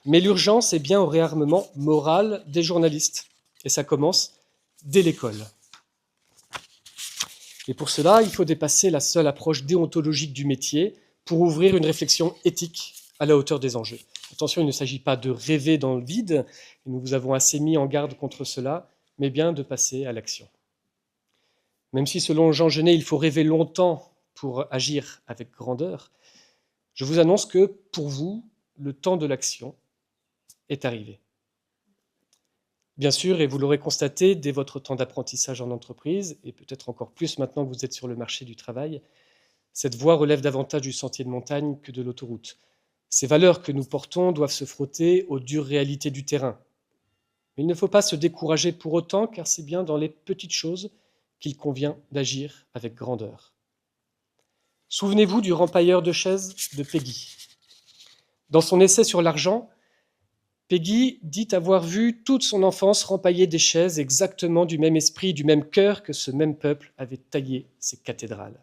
Mais l'urgence est bien au réarmement moral des journalistes. Et ça commence dès l'école. Et pour cela, il faut dépasser la seule approche déontologique du métier pour ouvrir une réflexion éthique à la hauteur des enjeux. Attention, il ne s'agit pas de rêver dans le vide, et nous vous avons assez mis en garde contre cela, mais bien de passer à l'action. Même si, selon Jean Genet, il faut rêver longtemps pour agir avec grandeur, je vous annonce que, pour vous, le temps de l'action est arrivé. Bien sûr, et vous l'aurez constaté dès votre temps d'apprentissage en entreprise, et peut-être encore plus maintenant que vous êtes sur le marché du travail, cette voie relève davantage du sentier de montagne que de l'autoroute. Ces valeurs que nous portons doivent se frotter aux dures réalités du terrain. Mais il ne faut pas se décourager pour autant, car c'est bien dans les petites choses qu'il convient d'agir avec grandeur. Souvenez-vous du rempailleur de chaises de Péguy. Dans son essai sur l'argent, Péguy dit avoir vu toute son enfance rempailler des chaises exactement du même esprit, du même cœur que ce même peuple avait taillé ses cathédrales.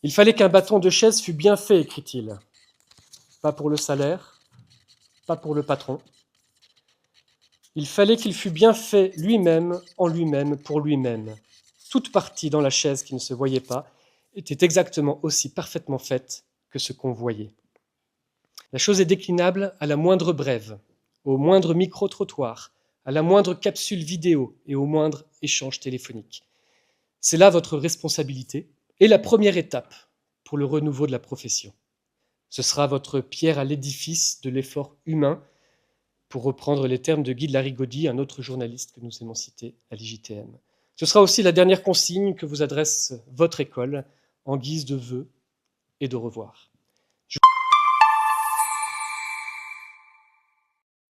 Il fallait qu'un bâton de chaise fût bien fait, écrit-il. Pas pour le salaire, pas pour le patron. Il fallait qu'il fût bien fait lui-même, en lui-même, pour lui-même. Toute partie dans la chaise qui ne se voyait pas était exactement aussi parfaitement faite que ce qu'on voyait. La chose est déclinable à la moindre brève, au moindre micro-trottoir, à la moindre capsule vidéo et au moindre échange téléphonique. C'est là votre responsabilité et la première étape pour le renouveau de la profession. Ce sera votre pierre à l'édifice de l'effort humain, pour reprendre les termes de Guy de Larigaudy, un autre journaliste que nous aimons citer à l'IJTM. Ce sera aussi la dernière consigne que vous adresse votre école en guise de vœux et de revoir.